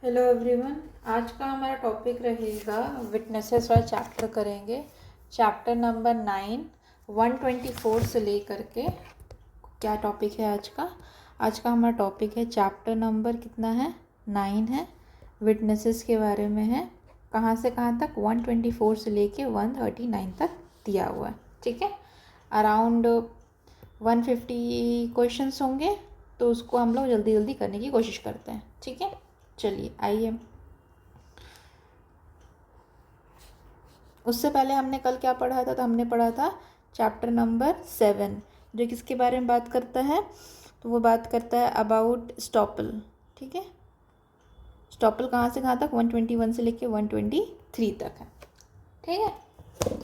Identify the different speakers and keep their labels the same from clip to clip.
Speaker 1: Hello everyone. आज का हमारा टॉपिक रहेगा विटनेसेस वाला चैप्टर करेंगे। चैप्टर नंबर 9 124 से लेकर के क्या टॉपिक है आज का हमारा टॉपिक है चैप्टर नंबर कितना है 9 है, विटनेसेस के बारे में है। कहाँ से कहाँ तक 124 से लेके 139 तक दिया हुआ है। ठीक है, अराउंड 150 क्वेश्चंस होंगे, तो उसको हम लोग जल्दी जल्दी करने की कोशिश करते हैं। ठीक है, चलिए आइए। उससे पहले हमने कल क्या पढ़ा था? तो हमने पढ़ा था चैप्टर नंबर 7, जो किसके बारे में बात करता है? तो वो बात करता है अबाउट स्टॉपल। ठीक है, स्टॉपल कहाँ से कहाँ तक 121 से लेके 123 तक है। ठीक है,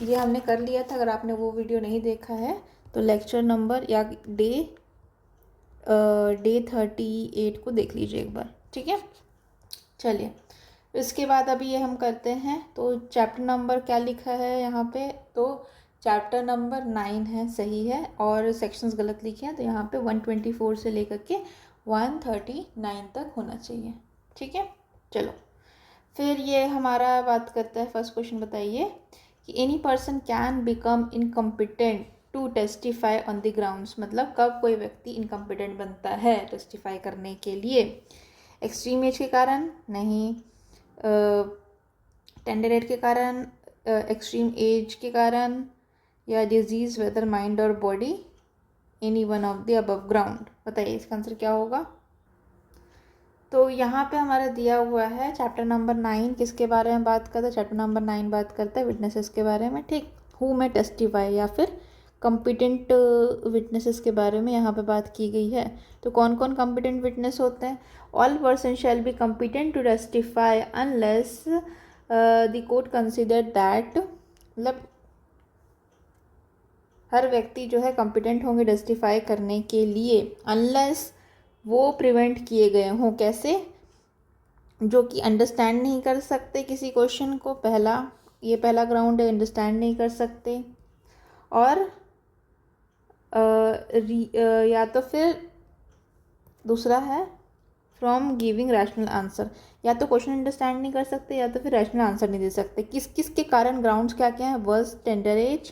Speaker 1: ये हमने कर लिया था। अगर आपने वो वीडियो नहीं देखा है तो लेक्चर नंबर या डे 38 को देख लीजिए एक बार। ठीक है, चलिए इसके बाद अभी ये हम करते हैं। तो चैप्टर नंबर क्या लिखा है यहाँ पे? तो चैप्टर नंबर 9 है, सही है, और सेक्शंस गलत लिखे हैं, तो यहाँ पे 124 से लेकर के 139 तक होना चाहिए। ठीक है, चलो फिर ये हमारा बात करता है। फर्स्ट क्वेश्चन बताइए कि any person can become incompetent to testify on the grounds. मतलब कब कोई व्यक्ति इनकम्पिटेंट बनता है टेस्टिफाई करने के लिए? एक्सट्रीम एज के कारण नहीं, टेंडर एज के कारण, एक्सट्रीम एज के कारण, या डिजीज़ वेदर माइंड और body, any one of the above ground. बताइए इसका आंसर क्या होगा? तो यहाँ पे हमारा दिया हुआ है चैप्टर नंबर 9 किसके बारे में बात करता है? चैप्टर नंबर 9 बात करता है विटनेसेस के बारे में। ठीक, हु में टेस्टिफाई या फिर कॉम्पिटेंट विटनेसेस के बारे में यहाँ पे बात की गई है। तो कौन कौन कॉम्पिटेंट विटनेस होते हैं? All person shall be competent to testify unless the court consider that. मतलब हर व्यक्ति जो है कॉम्पिटेंट होंगे टेस्टिफाई करने के लिए अनलेस वो प्रिवेंट किए गए हों। कैसे? जो कि अंडरस्टैंड नहीं कर सकते किसी क्वेश्चन को, ये पहला ग्राउंड है, अंडरस्टैंड नहीं कर सकते। और या तो फिर दूसरा है फ्रॉम गिविंग रैशनल आंसर। या तो क्वेश्चन अंडरस्टैंड नहीं कर सकते या तो फिर रैशनल आंसर नहीं दे सकते। किस किस के कारण? ग्राउंड्स क्या क्या है? वर्स्ट टेंडर एज,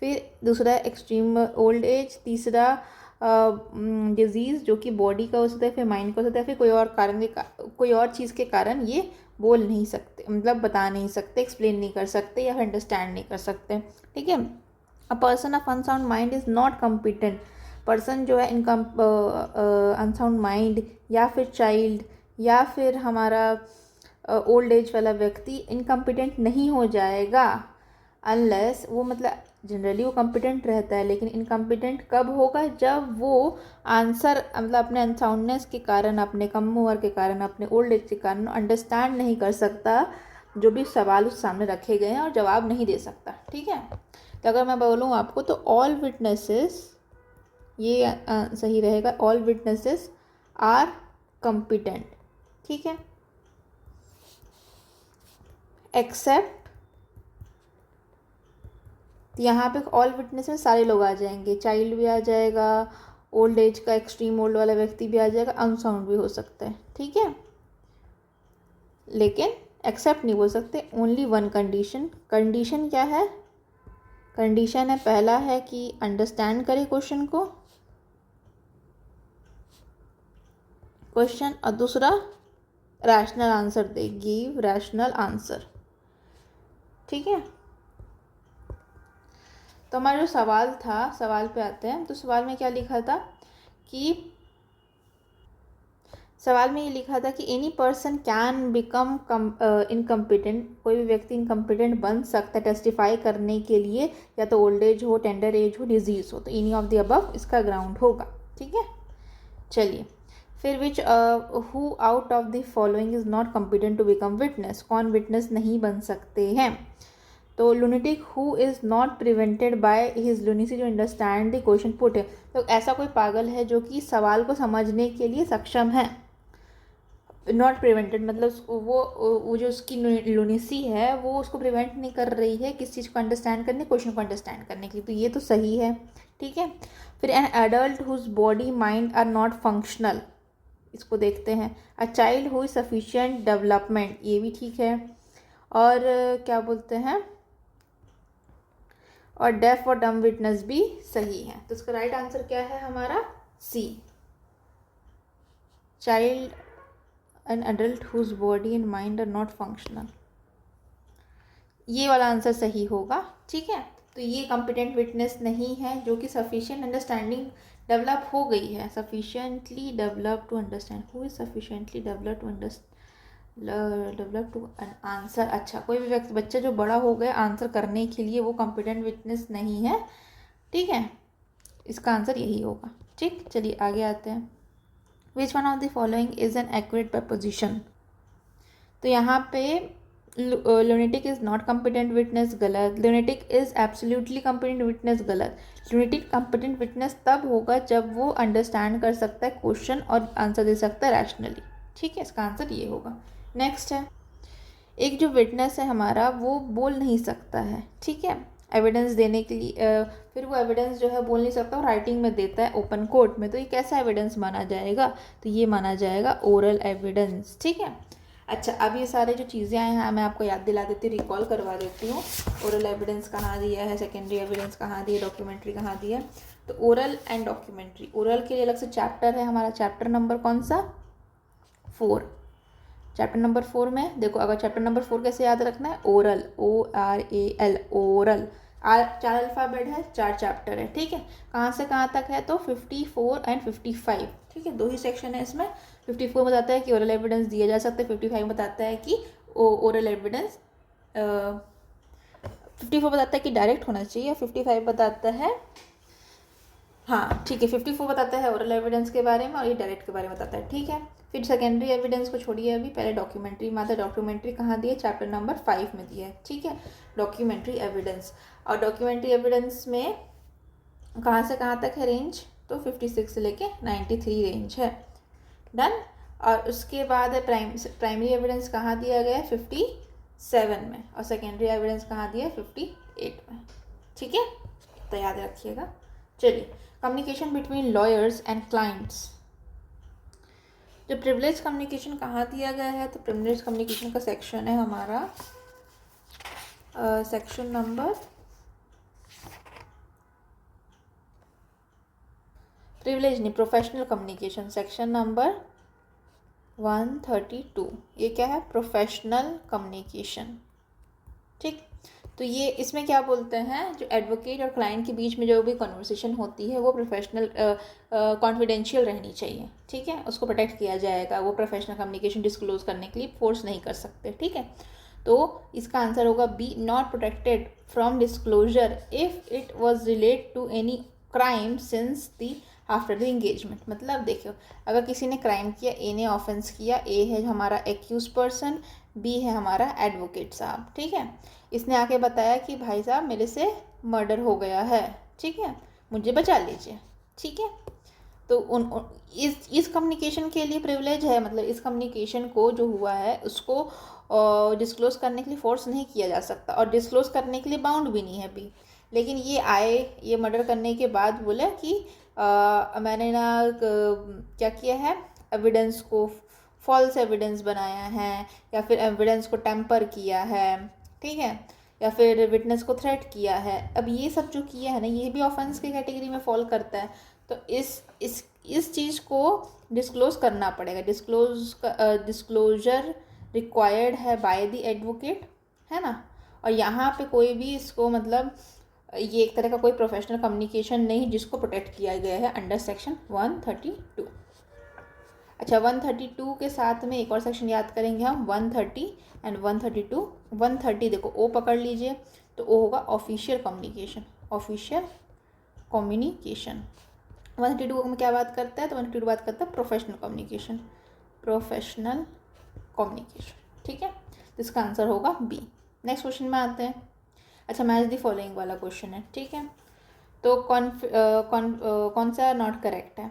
Speaker 1: फिर दूसरा एक्सट्रीम ओल्ड एज, तीसरा डिजीज़ जो कि बॉडी का हो सकता है, फिर माइंड का हो सकता है, फिर कोई और कारण कोई और चीज़ के कारण ये बोल नहीं सकते, मतलब बता नहीं सकते, एक्सप्लेन नहीं कर सकते या फिर अंडरस्टैंड नहीं कर सकते। ठीक है, a person of unsound mind is not competent. Person जो है अनसाउंड माइंड या फिर चाइल्ड या फिर हमारा ओल्ड एज वाला व्यक्ति इनकम्पिटेंट नहीं हो जाएगा अनलेस वो, मतलब जनरली वो कॉम्पिटेंट रहता है, लेकिन इनकम्पिटेंट कब होगा? जब वो आंसर, मतलब अपने अनसाउंडनेस के कारण, अपने कम उम्र के कारण, अपने ओल्ड एज के कारण अंडरस्टैंड नहीं कर सकता जो भी सवाल उस सामने रखे गए हैं और जवाब नहीं दे सकता। ठीक है, तो अगर मैं बोलूँ आपको तो ऑल विटनेसेस, ये सही रहेगा, ऑल विटनेसेस आर कॉम्पिटेंट। ठीक है, एक्सेप्ट, यहाँ पे ऑल विटनेस में सारे लोग आ जाएंगे, चाइल्ड भी आ जाएगा, ओल्ड एज का एक्सट्रीम ओल्ड वाला व्यक्ति भी आ जाएगा, अनसाउंड भी हो सकता है। ठीक है, लेकिन एक्सेप्ट नहीं बोल सकते। Only one condition. कंडीशन क्या है? कंडीशन है, पहला है कि अंडरस्टैंड करे क्वेश्चन को, क्वेश्चन, और दूसरा रैशनल आंसर दे, गिव रैशनल आंसर। ठीक है, तो हमारा जो सवाल था, सवाल पे आते हैं। तो सवाल में क्या लिखा था कि सवाल में ये लिखा था कि any person can become incompetent. कोई भी व्यक्ति इनकम्पिटेंट बन सकता है टेस्टिफाई करने के लिए, या तो ओल्ड एज हो, टेंडर एज हो, डिजीज़ हो, तो एनी ऑफ द अबव इसका ग्राउंड होगा। ठीक है, चलिए फिर which who out of the following is not competent to become witness. कौन विटनेस नहीं बन सकते हैं? तो lunatic who is not prevented by his lunacy to understand the question put है। तो ऐसा कोई पागल है जो कि सवाल को समझने के लिए सक्षम है। नॉट प्रिवेंटेड मतलब वो जो उसकी लुनेसी है वो उसको प्रिवेंट नहीं कर रही है किस चीज़ को अंडरस्टैंड करने, क्वेश्चन को अंडरस्टैंड करने के लिए। तो ये तो सही है। ठीक है, फिर an adult whose body mind are not functional. इसको देखते हैं। A child who is sufficient development, ये भी ठीक है। और क्या बोलते हैं, और डेफ और डम विटनेस भी सही है। तो इसका राइट आंसर क्या है हमारा, C, child an adult whose body and mind are not functional, ये वाला आंसर सही होगा। ठीक है, तो ये कॉम्पिटेंट विटनेस नहीं है, जो कि सफिशिएंट अंडरस्टैंडिंग डेवलप हो गई है। Sufficiently develop to understand, who is sufficiently develop to develop to an answer. अच्छा, कोई भी बच्चा जो बड़ा हो गया आंसर करने के लिए, वो कॉम्पिटेंट विटनेस नहीं है। ठीक है, इसका आंसर यही होगा। ठीक, चलिए आगे आते हैं। Which one of the following is an accurate preposition. तो यहाँ पे lunatic is not competent witness, गलत। lunatic is absolutely competent witness, गलत। lunatic कॉम्पिटेंट विटनेस तब होगा जब वो अंडरस्टैंड कर सकता है क्वेश्चन और आंसर दे सकता है रैशनली। ठीक है, इसका आंसर ये होगा। नेक्स्ट है, एक जो विटनेस है हमारा, वो बोल नहीं सकता है। ठीक है, एविडेंस देने के लिए फिर वो एविडेंस जो है बोल नहीं सकता और राइटिंग में देता है ओपन कोर्ट में, तो ये कैसा एविडेंस माना जाएगा, तो ये माना जाएगा ओरल एविडेंस। ठीक है, अच्छा, अब ये सारे जो चीज़ें आए हैं मैं आपको याद दिला देती हूँ, रिकॉल करवा देती हूँ। ओरल एविडेंस कहाँ दिया है, सेकेंडरी एविडेंस कहाँ दिया, डॉक्यूमेंट्री कहाँ दिया है। तो ओरल एंड डॉक्यूमेंट्री, ओरल के लिए अलग से चैप्टर है हमारा, चैप्टर नंबर कौन सा, 4। चैप्टर नंबर 4 में देखो, अगर चैप्टर नंबर 4 कैसे याद रखना है, ओरल, ORAL, ओरल। 4 अल्फ़ाबेट है, 4 चैप्टर है। ठीक है, कहाँ से कहाँ तक है, तो 54 एंड 55। ठीक है, 2 ही सेक्शन है इसमें। 54 बताता है कि ओरल एविडेंस दिया जा सकता है, 55 बताता है कि ओरल एविडेंस 54 बताता है कि डायरेक्ट होना चाहिए, 55 बताता है, हाँ ठीक है, 54 बताता है ओरल एविडेंस के बारे में और ये डायरेक्ट के बारे में बताता है। ठीक है, फिर सेकेंडरी एविडेंस को छोड़िए अभी, पहले डॉक्यूमेंट्री में आता है। डॉक्यूमेंट्री कहाँ दिए, चैप्टर नंबर 5 में दिया है। ठीक है, डॉक्यूमेंट्री एविडेंस, और डॉक्यूमेंट्री एविडेंस में कहाँ से कहाँ तक है रेंज, तो 56 से लेके 93 रेंज है। डन। और उसके बाद है प्राइमरी एविडेंस कहाँ दिया गया है, 57 में, और सेकेंडरी एविडेंस कहाँ दिया है, 58 में। ठीक है, तो याद रखिएगा। चलिए, communication between lawyers and clients, जो प्रिविलेज कम्युनिकेशन कहाँ दिया गया है, तो प्रिविलेज कम्युनिकेशन का सेक्शन है हमारा सेक्शन नंबर, प्रिविलेज नहीं, प्रोफेशनल कम्युनिकेशन, सेक्शन नंबर 132। ये क्या है, प्रोफेशनल कम्युनिकेशन। ठीक, तो ये इसमें क्या बोलते हैं, जो एडवोकेट और क्लाइंट के बीच में जो भी कन्वर्सेशन होती है वो प्रोफेशनल कॉन्फिडेंशियल रहनी चाहिए। ठीक है, उसको प्रोटेक्ट किया जाएगा, वो प्रोफेशनल कम्युनिकेशन डिस्क्लोज करने के लिए फोर्स नहीं कर सकते। ठीक है, तो इसका आंसर होगा B, not protected from disclosure if it was relate to any crime since the after the engagement. मतलब देखो, अगर किसी ने क्राइम किया, ए ने ऑफेंस किया, ए है हमारा एक्यूज पर्सन, बी है हमारा एडवोकेट साहब। ठीक है, इसने आके बताया कि भाई साहब मेरे से मर्डर हो गया है, ठीक है, मुझे बचा लीजिए। ठीक है, तो इस कम्युनिकेशन के लिए प्रिविलेज है, मतलब इस कम्युनिकेशन को जो हुआ है उसको डिस्क्लोज करने के लिए फोर्स नहीं किया जा सकता, और डिस्क्लोज करने के लिए बाउंड भी नहीं है अभी। लेकिन ये आए, ये मर्डर करने के बाद बोला कि मैंने ना क्या किया है, एविडेंस को फॉल्स एविडेंस बनाया है, या फिर एविडेंस को टेम्पर किया है, ठीक है, या फिर विटनेस को थ्रेट किया है। अब ये सब जो किया है ना, ये भी ऑफेंस की कैटेगरी में फॉल करता है। तो इस चीज़ को डिस्क्लोज करना पड़ेगा, डिस्क्लोजर रिक्वायर्ड है बाय द एडवोकेट, है ना। और यहाँ पे कोई भी इसको मतलब ये एक तरह का कोई प्रोफेशनल कम्युनिकेशन नहीं जिसको प्रोटेक्ट किया गया है अंडर सेक्शन 132। अच्छा, 132 के साथ में एक और सेक्शन याद करेंगे हम, 130 एंड 132। 130 देखो, ओ पकड़ लीजिए, तो ओ होगा ऑफिशियल कम्युनिकेशन, ऑफिशियल कम्युनिकेशन। 132 में क्या बात करता है, तो 132 बात करता है प्रोफेशनल कम्युनिकेशन, प्रोफेशनल कम्युनिकेशन। ठीक है, तो इसका आंसर होगा बी। नेक्स्ट क्वेश्चन में आते हैं। अच्छा, मैच द फॉलोइंग वाला क्वेश्चन है। ठीक है, तो कौन सा नॉट करेक्ट है।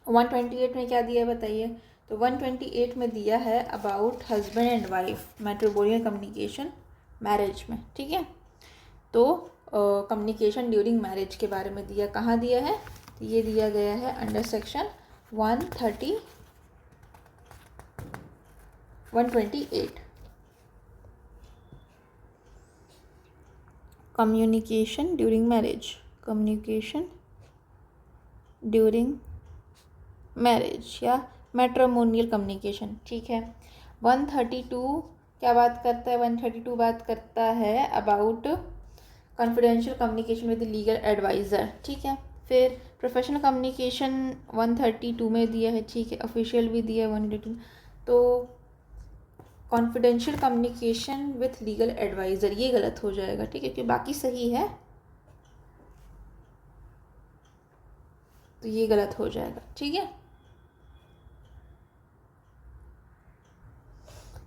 Speaker 1: 128 में क्या दिया है बताइए, तो 128 में दिया है about husband and wife matrimonial communication marriage में। ठीक है, तो कम्युनिकेशन ड्यूरिंग मैरिज के बारे में दिया, कहाँ दिया है, तो ये दिया गया है under section 135। 128 communication during marriage, communication during marriage या मैट्रिमोनियल कम्युनिकेशन, ठीक है। 132 क्या बात करता है? 132 बात करता है about confidential communication with legal adviser, ठीक है। फिर प्रोफेशनल कम्युनिकेशन 132 में दिया है, ठीक है। ऑफिशियल भी दिया है 132। तो confidential communication with legal adviser ये गलत हो जाएगा, ठीक है, क्योंकि बाकी सही है, तो ये गलत हो जाएगा, ठीक है।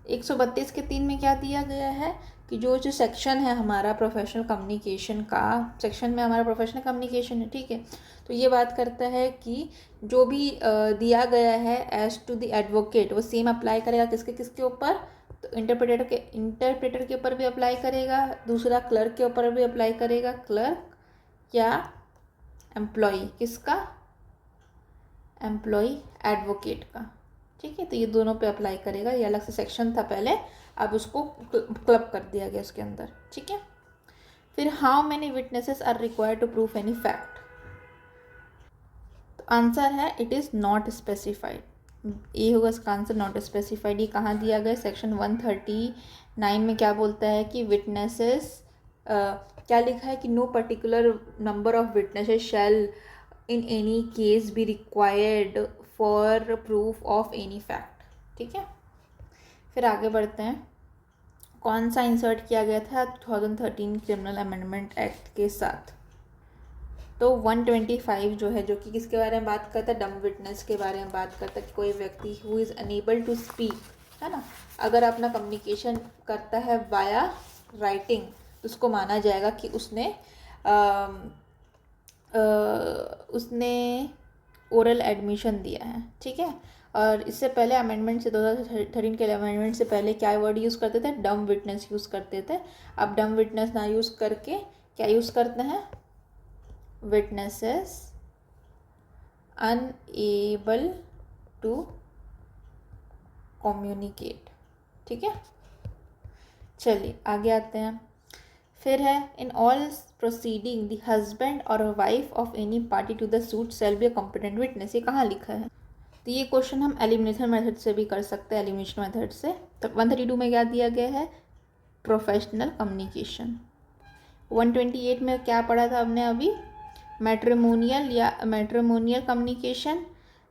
Speaker 1: 132 के 3 में क्या दिया गया है कि जो सेक्शन है हमारा प्रोफेशनल कम्युनिकेशन का, सेक्शन में हमारा प्रोफेशनल कम्युनिकेशन है, ठीक है। तो ये बात करता है कि जो भी दिया गया है एज टू द एडवोकेट वो सेम अप्लाई करेगा किसके किसके ऊपर? तो इंटरप्रेटर के ऊपर भी अप्लाई करेगा, दूसरा क्लर्क के ऊपर भी अप्लाई करेगा, क्लर्क या एम्प्लॉय, किसका? एम्प्लॉय एडवोकेट का, ठीक है। तो ये दोनों पे अप्लाई करेगा, ये अलग से सेक्शन था पहले, अब उसको क्लब कर दिया गया इसके अंदर, ठीक है। फिर how many witnesses are required to prove any fact? तो आंसर है इट इज़ नॉट स्पेसिफाइड, ये होगा इसका आंसर, नॉट स्पेसिफाइड। ये कहाँ दिया गया? सेक्शन 139 में क्या बोलता है कि विटनेसेस क्या लिखा है कि no particular number of witnesses shall in any case be required for proof of any fact, ठीक है। फिर आगे बढ़ते हैं, कौन सा इंसर्ट किया गया था 2013 क्रिमिनल अमेंडमेंट एक्ट के साथ? तो 125 जो है, जो कि किसके बारे में बात करता है? डम विटनेस के बारे में बात करता है कि कोई व्यक्ति who is unable to speak, है ना, अगर अपना कम्युनिकेशन करता है वाया राइटिंग तो उसको माना जाएगा कि उसने ओरल एडमिशन दिया है, ठीक है। और इससे पहले अमेंडमेंट से 2013 के अमेंडमेंट से पहले क्या वर्ड यूज़ करते थे? डम विटनेस यूज़ करते थे। अब डम विटनेस ना यूज़ करके क्या यूज़ करते हैं? विटनेसेस अनएबल टू कम्युनिकेट, ठीक है। चलिए आगे आते हैं। फिर है in all proceeding the husband और wife of any party to the suit shall be a competent witness, ये कहाँ लिखा है? तो ये क्वेश्चन हम एलिमिनेशन मेथड से भी कर सकते हैं, एलिमिनेशन मेथड से। तो 132 में क्या दिया गया है? Professional communication. 128 में क्या पढ़ा था हमने अभी? मैट्रिमोनियल या मैट्रिमोनियल कम्युनिकेशन,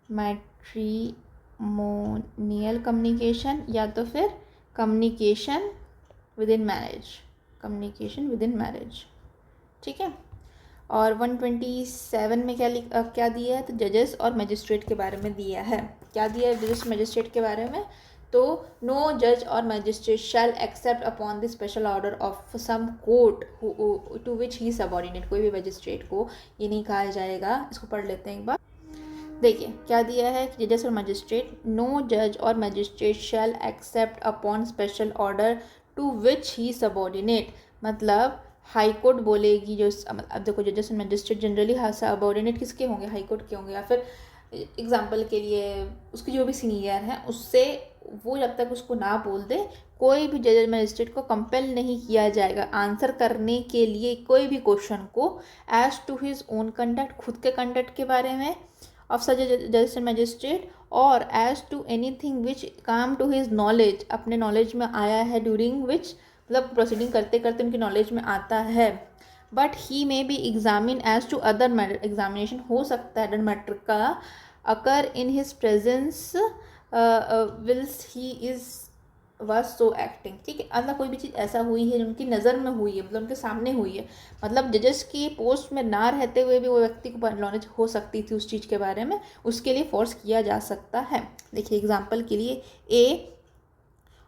Speaker 1: मैट्रिमोनियल कम्युनिकेशन या तो फिर communication with in marriage, communication with in marriage, ठीक है। और 127 में क्या दिया है? तो जजेस और मजिस्ट्रेट के बारे में दिया है। क्या दिया है जजेस मजिस्ट्रेट के बारे में? तो नो जज और magistrate shall except upon the special order of some court to which he subordinate, कोई भी मजिस्ट्रेट को ये नहीं कहा जाएगा। इसको पढ़ लेते हैं एक बार, देखिए क्या दिया है कि जजेस और मजिस्ट्रेट, नो जज और magistrate shall except upon special order to which he subordinate, मतलब हाई कोर्ट बोलेगी जो, अब देखो जजेस एंड मजिस्ट्रेट जनरली सबऑर्डिनेट किसके होंगे? हाई कोर्ट के होंगे, या फिर एग्जांपल के लिए उसके जो भी सीनियर हैं उससे, वो जब तक उसको ना बोल दे कोई भी जज मजिस्ट्रेट को कंपेल नहीं किया जाएगा आंसर करने के लिए कोई भी क्वेश्चन को as to his own conduct, खुद के कंडक्ट के बारे में ऑफ सच जज एंड मजिस्ट्रेट, और as to anything which come to his knowledge, अपने नॉलेज में आया है, ड्यूरिंग विच मतलब प्रोसीडिंग करते करते उनकी नॉलेज में आता है। But he may be examine as to other matter, examination हो सकता है अदर मैटर का occur in his presence wills he is was so acting, ठीक है। अगर कोई भी चीज़ ऐसा हुई है जो उनकी नज़र में हुई है, मतलब उनके सामने हुई है, मतलब जजेस की पोस्ट में ना रहते हुए भी वो व्यक्ति को नॉलेज हो सकती थी उस चीज़ के बारे में, उसके लिए फोर्स किया जा सकता है। देखिए एग्जाम्पल के लिए, A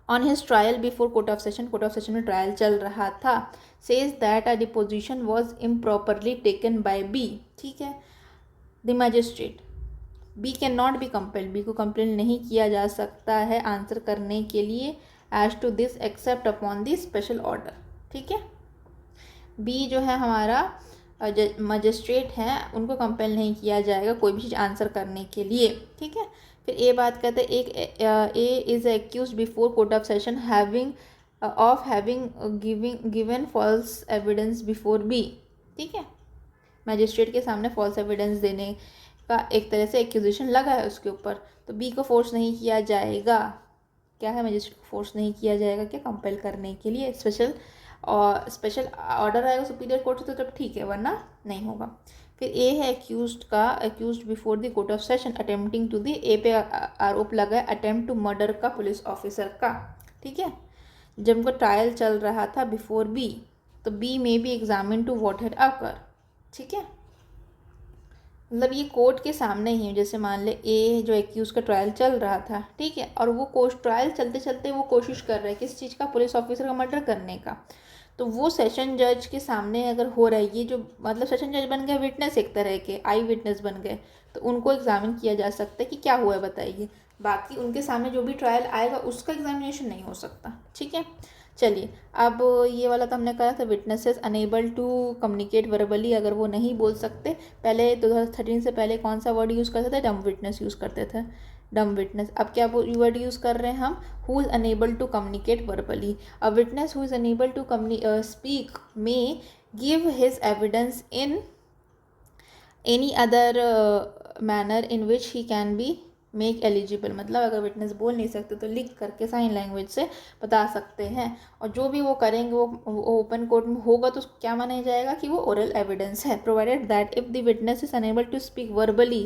Speaker 1: on his trial before court of session में ट्रायल चल रहा था, says that a deposition was improperly taken by B, ठीक है। The magistrate, B can not be compelled, B को कंपेल नहीं किया जा सकता है आंसर करने के लिए as to this except upon the special order, ठीक है। बी जो है हमारा मजिस्ट्रेट हैं, उनको कंपेल नहीं किया जाएगा कोई भी चीज़ आंसर करने के लिए, ठीक है। फिर ए बात करते हैं, एक A is accuse before court of session having given false evidence before B. ठीक है, मैजिस्ट्रेट के सामने फॉल्स एविडेंस देने का एक तरह से एक्यूजिशन लगा है उसके ऊपर, तो बी को फोर्स नहीं किया जाएगा। क्या है, मैजिस्ट्रेट को फोर्स नहीं किया जाएगा क्या, कंपेल करने के लिए। स्पेशल ऑर्डर आएगा सुपीरियर कोर्ट से तो तब ठीक है, वरना नहीं होगा। फिर ए है accused before the court of session attempting to the, A पे आरोप लगा है अटेम्प्ट टू मर्डर का पुलिस ऑफिसर का। ठीक है, जब उनका ट्रायल चल रहा था बिफोर बी, तो बी में भी एग्जामिन टू व्हाट हैड अकर। ठीक है, मतलब ये कोर्ट के सामने ही, जैसे मान ले ए जो एक्यूज का ट्रायल चल रहा था, ठीक है, और वो ट्रायल चलते चलते वो कोशिश कर रहा है किस चीज़ का, पुलिस ऑफिसर का मर्डर करने का। तो वो सेशन जज के सामने अगर हो रहा है, ये जो मतलब सेशन जज बन गए विटनेस, एक तरह के आई विटनेस बन गए, तो उनको एग्जामिन किया जा सकता है कि क्या हुआ है बताइए। बाकी उनके सामने जो भी ट्रायल आएगा उसका एग्जामिनेशन नहीं हो सकता। ठीक है, चलिए अब ये वाला तो हमने कहा था, witnesses unable to communicate verbally, अगर वो नहीं बोल सकते, पहले 2013 से पहले कौन सा वर्ड यूज़ करते थे, डम विटनेस यूज़ करते थे, डम विटनेस। अब क्या वर्ड यूज़ कर रहे हैं हम, who is unable to communicate verbally. A witness who is unable to speak may give his evidence in any other manner in which he can be make eligible. मतलब अगर witness बोल नहीं सकते तो लिख करके साइन लैंग्वेज से बता सकते हैं, और जो भी वो करेंगे वो ओपन कोर्ट में होगा तो उसको क्या माना जाएगा कि वो ओरल एविडेंस है। Provided that if the witness is unable to speak verbally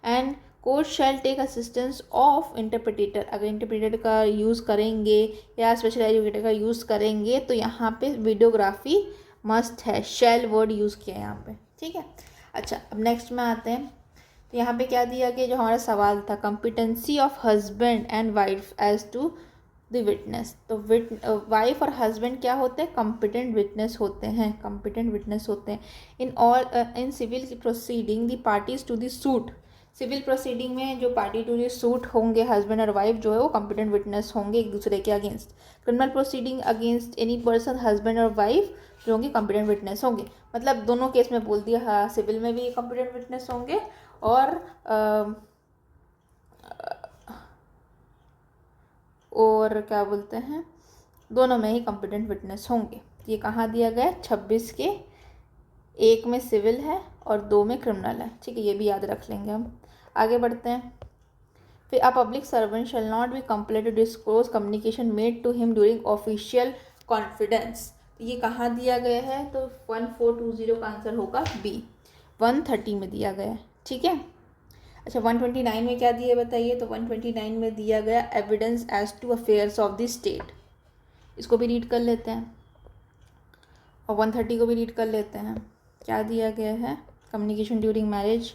Speaker 1: and court shall take assistance of interpreter. अगर इंटरप्रिटेटर का यूज़ करेंगे या स्पेशल एजुकेटर का यूज़ करेंगे तो यहाँ पे वीडियोग्राफी मस्ट है, शैल वर्ड यूज़ किया है यहाँ पे। ठीक है, अच्छा अब नेक्स्ट में आते हैं। तो यहाँ पे क्या दिया गया, जो हमारा सवाल था, competency of husband and wife as to the witness. तो वाइफ और हस्बैंड क्या होते हैं, कॉम्पिटेंट विटनेस होते हैं, कॉम्पिटेंट विटनेस होते हैं। In civil proceeding the parties to the suit. Civil proceeding में जो पार्टी टू द सूट होंगे हस्बैंड और वाइफ जो है वो कॉम्पिटेंट विटनेस होंगे एक दूसरे के against. Criminal proceeding against any person husband और वाइफ जो होंगे कॉम्पिटेंट विटनेस होंगे। मतलब दोनों केस में बोल दिया, हाँ सिविल में भी कॉम्पिटेंट विटनेस होंगे और क्या बोलते हैं, दोनों में ही कॉम्पिटेंट विटनेस होंगे। ये कहाँ दिया गया, 26 के 1 में सिविल है और 2 में क्रिमिनल है। ठीक है, ये भी याद रख लेंगे हम। आगे बढ़ते हैं। फिर a public servant shall not be complaint to disclose communication made to him during official confidence. ये कहाँ दिया गया है, तो 1420 का आंसर होगा बी, 130 में दिया गया है। ठीक है, अच्छा 129 में क्या दिया बताइए, तो 129 में दिया गया evidence as to affairs of the state. इसको भी रीड कर लेते हैं और 130 को भी रीड कर लेते हैं। क्या दिया गया है, कम्युनिकेशन ड्यूरिंग मैरिज,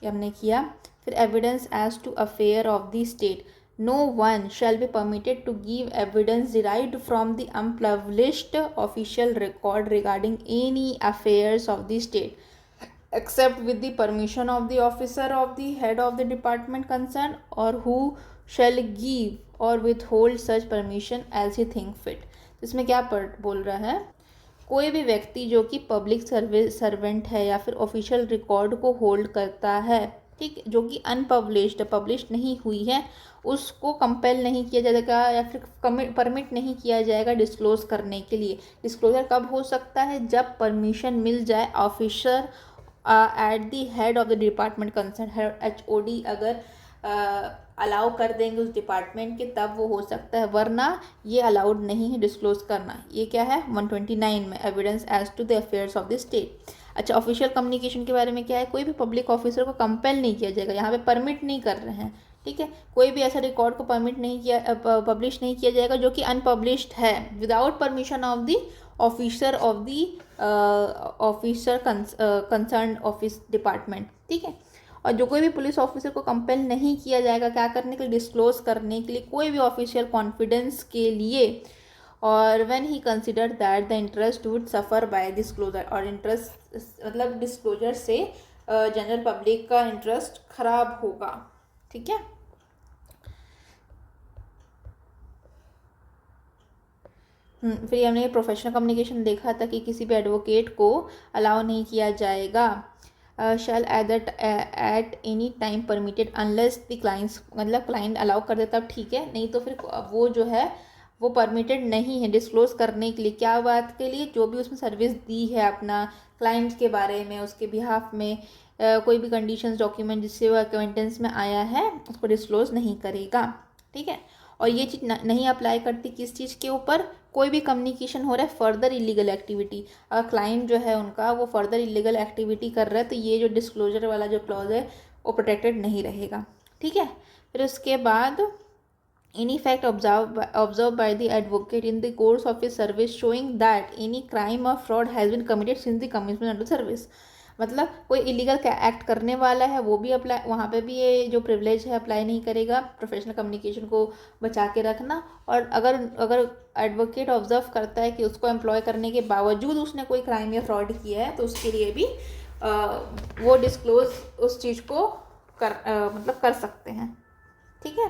Speaker 1: ये हमने किया। फिर evidence as to affair of the state, no one shall be permitted to give evidence derived from the unpublished official record regarding any affairs of the state except with the permission of the officer of the head of the department concerned, or who shall give or withhold such permission as he think fit। इसमें क्या बोल रहा है, कोई भी व्यक्ति जो कि पब्लिक सर्वेंट है या फिर ऑफिशियल रिकॉर्ड को होल्ड करता है, ठीक, जो कि अनपब्लिश्ड पब्लिश नहीं हुई है, उसको कंपेल नहीं किया जाएगा या फिर परमिट नहीं किया जाएगा डिस्क्लोज करने के लिए। डिस्क्लोजर कब हो सकता है, जब परमिशन मिल जाए officer at the head of the department concern, HOD अगर अलाउ कर देंगे उस डिपार्टमेंट के, तब वो हो सकता है, वरना ये अलाउड नहीं है डिस्क्लोज करना। ये क्या है 129 में, evidence as to the affairs of the state. अच्छा, ऑफिशियल कम्युनिकेशन के बारे में क्या है, कोई भी पब्लिक ऑफिसर को कंपेल नहीं किया जाएगा, यहाँ पे परमिट नहीं कर रहे हैं। ठीक है, कोई भी ऐसा रिकॉर्ड को परमिट नहीं किया, पब्लिश नहीं किया जाएगा जो कि अनपब्लिश्ड है, without permission of the officer of the officer concern office department. ठीक है, और जो कोई भी पुलिस ऑफिसर को कंपेल नहीं किया जाएगा क्या करने के लिए, डिस्क्लोज करने के लिए, कोई भी ऑफिशियल कॉन्फिडेंस के लिए, और when he consider that the interest would suffer by disclosure, और इंटरेस्ट मतलब डिस्क्लोजर से जनरल पब्लिक का इंटरेस्ट खराब होगा। ठीक है, फिर हमने प्रोफेशनल कम्युनिकेशन देखा था कि किसी भी एडवोकेट को अलाउ नहीं किया जाएगा शैल at any time permitted unless the clients, मतलब क्लाइंट अलाउ कर दे तब ठीक है, नहीं तो फिर वो जो है वो परमिटेड नहीं है डिस्क्लोज़ करने के लिए। क्या बात के लिए? जो भी उसने सर्विस दी है अपना क्लाइंट के बारे में, उसके बिहाफ में कोई भी कंडीशंस डॉक्यूमेंट जिससे वो अक्वेंटेंस में आया है उसको डिस्क्लोज़ नहीं करेगा, ठीक है। और ये चीज़ नहीं अप्लाई करती किस चीज़ के ऊपर? कोई भी कम्युनिकेशन हो रहा है फर्दर इलीगल एक्टिविटी, अगर क्लाइंट जो है उनका वो फर्दर इलीगल एक्टिविटी कर रहा है तो ये जो डिस्क्लोजर वाला जो क्लॉज है वो प्रोटेक्टेड नहीं रहेगा, ठीक है। फिर उसके बाद any fact observed by the advocate in the course of his service showing that any crime or fraud has been committed since the commencement of the service, मतलब कोई इलीगल एक्ट करने वाला है वो भी अप्लाई, वहाँ पे भी ये जो प्रिविलेज है अप्लाई नहीं करेगा, प्रोफेशनल कम्युनिकेशन को बचा के रखना। और अगर एडवोकेट ऑब्जर्व करता है कि उसको एम्प्लॉय करने के बावजूद उसने कोई क्राइम या फ्रॉड किया है तो उसके लिए भी वो डिस्क्लोज उस चीज़ को मतलब कर सकते हैं, ठीक है।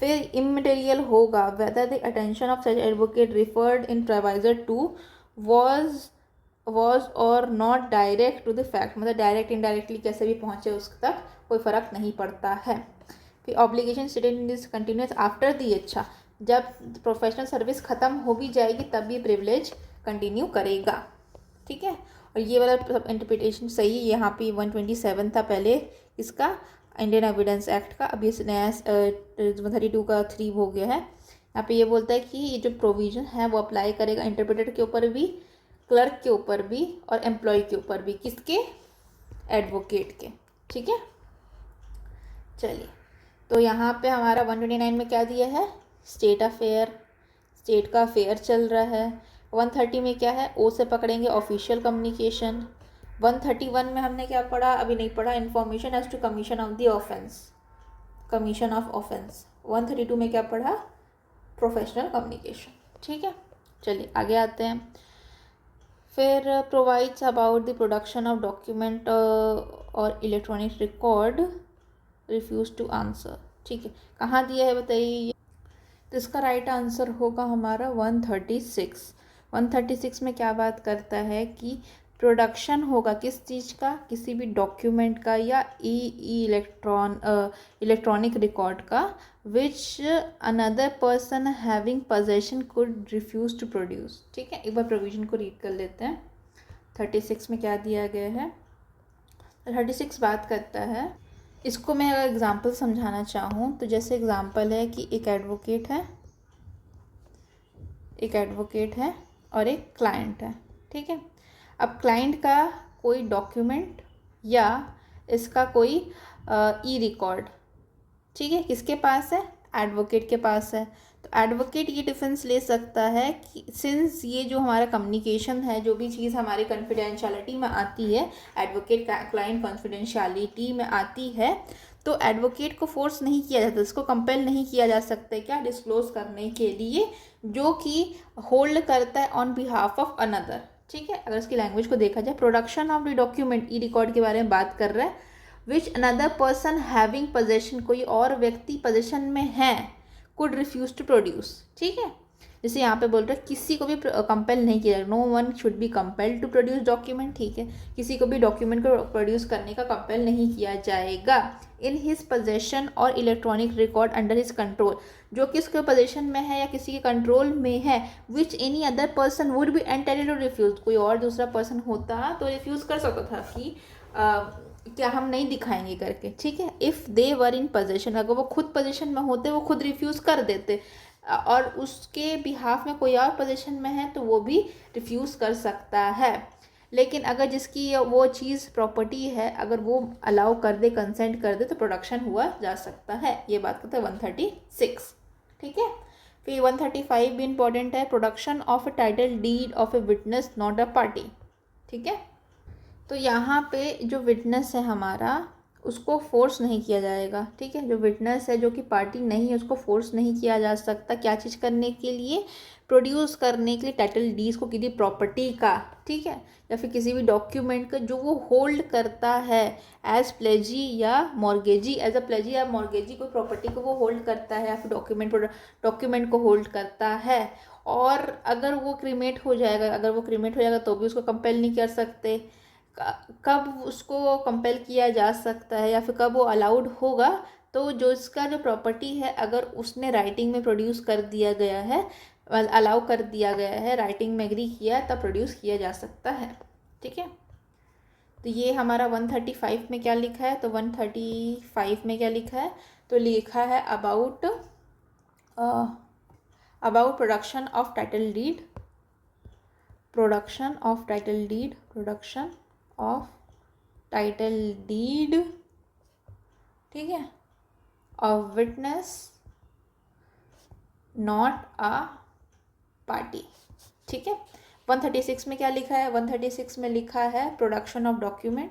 Speaker 1: फिर इमटेरियल होगा whether the attention of such advocate referred in proviso to was और not direct to the fact, मतलब डायरेक्ट इनडायरेक्टली कैसे भी पहुँचे उस तक कोई फ़र्क नहीं पड़ता है। फिर obligation stated in this continuous after the, अच्छा जब प्रोफेशनल सर्विस ख़त्म हो भी जाएगी तब भी प्रिविलेज कंटिन्यू करेगा, ठीक है। और ये वाला इंटरप्रिटेशन सही, यहाँ पे 127 था पहले इसका इंडियन एविडेंस एक्ट का, अभी इस नया 32 का 3 हो गया है। यहाँ पे ये बोलता है कि ये जो प्रोविज़न है वो अप्लाई करेगा इंटरप्रेटर के ऊपर भी, क्लर्क के ऊपर भी और एम्प्लॉय के ऊपर भी, किसके? एडवोकेट के, ठीक है। चलिए, तो यहाँ पे हमारा 129 में क्या दिया है? स्टेट अफेयर, स्टेट का अफेयर चल रहा है। 130 में क्या है? ओ से पकड़ेंगे ऑफिशियल कम्युनिकेशन। 131 में हमने क्या पढ़ा? अभी नहीं पढ़ा, information as to commission of the offence, commission of offence. 132 में क्या पढ़ा? प्रोफेशनल कम्युनिकेशन, ठीक है। चलिए आगे आते हैं। फिर provides about the production of document और electronic record refuse to answer, ठीक है। कहाँ दिया है बताइए? तो इसका राइट आंसर होगा हमारा 136। 136 में क्या बात करता है कि प्रोडक्शन होगा किस चीज़ का? किसी भी डॉक्यूमेंट का या इलेक्ट्रॉनिक रिकॉर्ड का, which another person having possession could refuse to produce, ठीक है। एक बार प्रोविजन को रीड कर लेते हैं। 36 में क्या दिया गया है? 36 बात करता है, इसको मैं अगर एग्जांपल समझाना चाहूँ तो जैसे एग्जांपल है कि एक एडवोकेट है और एक क्लाइंट है, ठीक है। अब क्लाइंट का कोई डॉक्यूमेंट या इसका कोई ई रिकॉर्ड, ठीक है, किसके पास है? एडवोकेट के पास है। तो एडवोकेट ये डिफेंस ले सकता है कि सिंस ये जो हमारा कम्युनिकेशन है, जो भी चीज़ हमारी कॉन्फिडेंशियलिटी में आती है, एडवोकेट क्लाइंट कॉन्फिडेंशियलिटी में आती है, तो एडवोकेट को फोर्स नहीं किया जाता, इसको कंपेल नहीं किया जा सकता है क्या? डिस्क्लोज करने के लिए, जो कि होल्ड करता है ऑन बिहाफ ऑफ अनदर, ठीक है। अगर इसकी लैंग्वेज को देखा जाए, production of the document E record के बारे में बात कर रहा है, विच अनदर पर्सन हैविंग पोजेशन, कोई और व्यक्ति पोजेशन में है, कुड रिफ्यूज टू प्रोड्यूस, ठीक है। जैसे यहाँ पे बोल रहे हैं किसी को भी कंपेल नहीं किया, no one should be compelled to produce document, ठीक है। किसी को भी डॉक्यूमेंट को प्रोड्यूस करने का कंपेल नहीं किया जाएगा। इन हिज पोजेशन और electronic record under his control, जो कि उसके पोजेशन में है या किसी के कंट्रोल में है, which any other person would be entitled to refuse, कोई और दूसरा पर्सन होता तो रिफ्यूज कर सकता था कि क्या हम नहीं दिखाएंगे करके, ठीक है। If they were in possession, अगर वो खुद पोजेशन में होते वो खुद रिफ्यूज़ कर देते, और उसके बिहाफ में कोई और पोजीशन में है तो वो भी रिफ्यूज़ कर सकता है। लेकिन अगर जिसकी वो चीज़ प्रॉपर्टी है, अगर वो अलाउ कर दे, कंसेंट कर दे, तो प्रोडक्शन हुआ जा सकता है। ये बात करते हैं 136, ठीक है। फिर 135 भी इंपॉर्टेंट है, production of a title deed of a witness not a party, ठीक है। तो यहाँ पे जो विटनेस है हमारा, उसको फोर्स नहीं किया जाएगा, ठीक है। जो विटनेस है, जो कि पार्टी नहीं है, उसको फोर्स नहीं किया जा सकता क्या चीज़ करने के लिए? प्रोड्यूस करने के लिए टाइटल डीड्स को, किसी प्रॉपर्टी का, ठीक है, या फिर किसी भी डॉक्यूमेंट का जो वो होल्ड करता है एज प्लेजी या मॉर्गेजी, एज अ प्लेजी या मॉर्गेजी, कोई प्रॉपर्टी को वो होल्ड करता है या फिर डॉक्यूमेंट को होल्ड करता है। और अगर वो क्रीमेट हो जाएगा तो भी उसको कंपेल नहीं कर सकते, कब उसको कंपेल किया जा सकता है या फिर कब वो अलाउड होगा, तो जो इसका जो प्रॉपर्टी है अगर उसने राइटिंग में प्रोड्यूस कर दिया गया है, अलाउ कर दिया गया है, राइटिंग में एग्री किया तब प्रोड्यूस किया जा सकता है। ठीक है, तो ये हमारा 135 में क्या लिखा है, तो 135 में क्या लिखा है, तो लिखा है about production of title deed, production of title deed, production of title deed, ठीक है, of witness not a party. ठीक है, 136 में क्या लिखा है, 136 में लिखा है production of document,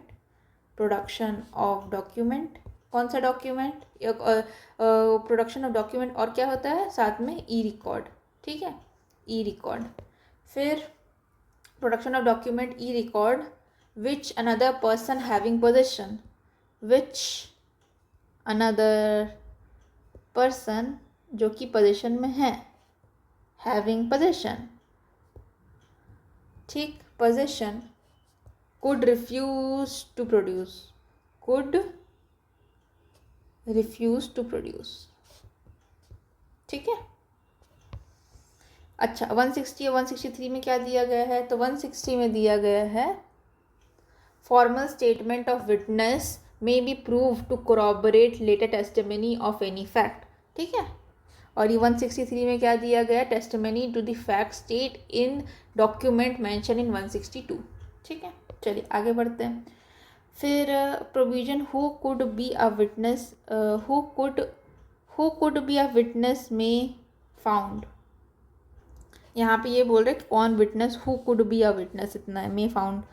Speaker 1: production of document, कौन सा डॉक्यूमेंट, प्रोडक्शन ऑफ डॉक्यूमेंट और क्या होता है साथ में ई रिकॉर्ड। ठीक है, ई रिकॉर्ड, फिर production of document E record which another person having possession, which another person जो कि पोजेशन में है, हैविंग पोजेशन, ठीक, possession, could refuse to produce, could refuse to produce। ठीक है, अच्छा 160 और 163 में क्या दिया गया है, तो 160 में दिया गया है formal statement of witness may be prove to corroborate later testimony of any fact। ठीक है, और ये 163 में क्या दिया गया, testimony to the fact state in document mention in 162। ठीक है, चलिए आगे बढ़ते हैं। फिर provision who could be a witness, who could be a witness में फाउंड, यहाँ पे ये बोल रहे कि कौन witness, who could be a witness, इतना है, में फाउंड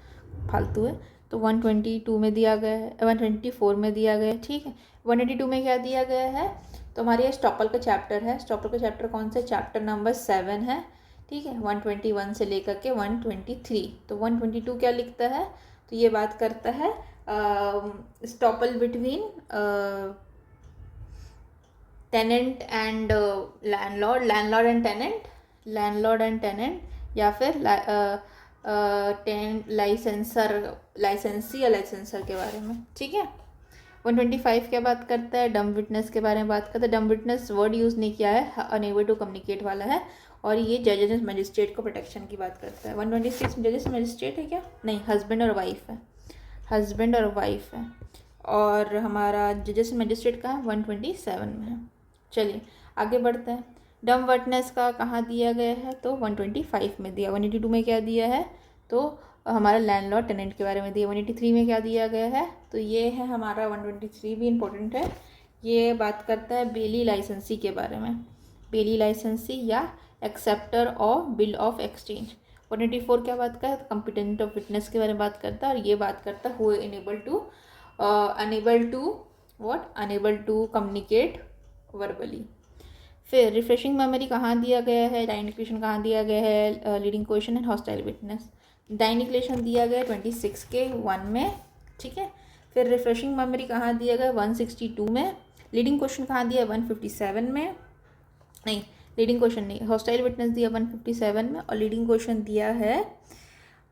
Speaker 1: फालतू है, तो 122 में दिया गया है, 124 में दिया गया है। ठीक है, 182 में क्या दिया गया है, तो हमारे ये स्टॉपल का चैप्टर है, स्टॉपल का चैप्टर कौन सा, चैप्टर नंबर 7 है। ठीक है, 121 से लेकर के 123, तो 122 क्या लिखता है, तो ये बात करता है estoppel between tenant and landlord, landlord and tenant, landlord and tenant, या फिर लाइसेंसर, लाइसेंसी या लाइसेंसर के बारे में। ठीक है, 125 क्या बात करता है, डम विटनेस के बारे में बात करता है। डम विटनेस वर्ड यूज़ नहीं किया है, अनेबल टू कम्युनिकेट वाला है, और ये जजेस एंड मजिस्ट्रेट को प्रोटेक्शन की बात करता है। 126 में जजेस मजिस्ट्रेट है क्या, नहीं, हस्बैंड और वाइफ है, हस्बैंड और वाइफ है, और हमारा जजेस एंड मजिस्ट्रेट का 127 में है। चलिए आगे बढ़ते हैं। डम विटनेस का कहाँ दिया गया है, तो 125 में दिया। 182 में क्या दिया है, तो हमारा लैंडलॉर्ड टेनेंट के बारे में दिया। 183 में क्या दिया गया है, तो ये है हमारा 123 भी इम्पोर्टेंट है, ये बात करता है बेली लाइसेंसी के बारे में, बेली लाइसेंसी या acceptor of bill of exchange. 184 क्या बात करता है, कॉम्पिटेंट ऑफ विटनेस के बारे में बात करता है, और ये बात करता है who unable to communicate verbally. फिर रिफ्रेशिंग मेमोरी कहाँ दिया गया है, डाइनिक्लेशन कहाँ दिया गया है, leading question and hostile witness. डाइनिक्लेशन दिया गया 26 के 1 में। ठीक है, फिर रिफ्रेशिंग मेमोरी कहाँ दिया गया 162 में। लीडिंग क्वेश्चन कहाँ दिया 157 में, नहीं लीडिंग क्वेश्चन नहीं, हॉस्टाइल विटनेस दिया 157 में, और लीडिंग क्वेश्चन दिया है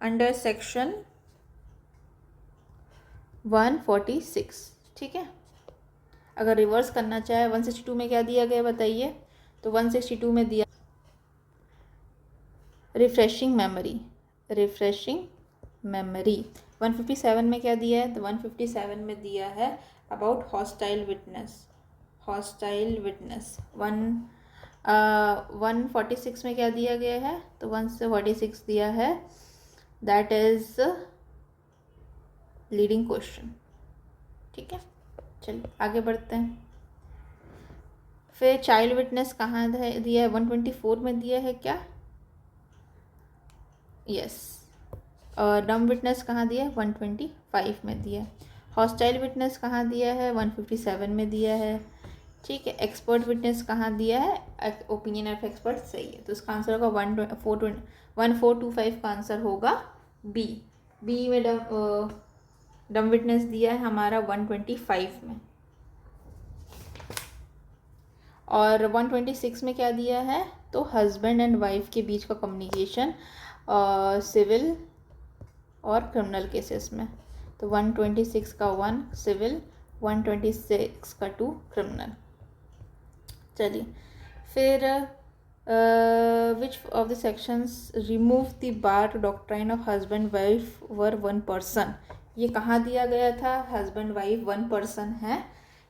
Speaker 1: अंडर सेक्शन 146। ठीक है, अगर रिवर्स करना चाहे 162 में क्या दिया गया बताइए, तो 162 में दिया रिफ्रेशिंग मेमोरी, रिफ्रेशिंग मेमोरी। 157 में क्या दिया है, तो 157 में दिया है about hostile witness, hostile witness. 146 में क्या दिया गया है, तो 146 दिया है दैट इज लीडिंग क्वेश्चन। ठीक है, चलिए आगे बढ़ते हैं। फिर चाइल्ड विटनेस कहाँ दिया है, 124 में दिया है क्या, यस। और डम विटनेस कहाँ दिया है, 125 में दिया है। हॉस्टाइल विटनेस कहाँ दिया है, 157 में दिया है। ठीक है, एक्सपर्ट विटनेस कहाँ दिया है, ओपिनियन ऑफ एक्सपर्ट, सही है, तो इसका आंसर होगा 1425 का आंसर होगा बी। बी में डम विटनेस दिया है हमारा 125 में। और 126 में क्या दिया है, तो हस्बैंड एंड वाइफ के बीच का कम्युनिकेशन सिविल और क्रिमिनल केसेस में। तो 126 का 1 सिविल, 126 का 2 क्रिमिनल। चलिए फिर which of the sections remove the bar doctrine of husband wife were one person. ये कहाँ दिया गया था? हस्बैंड वाइफ वन पर्सन है,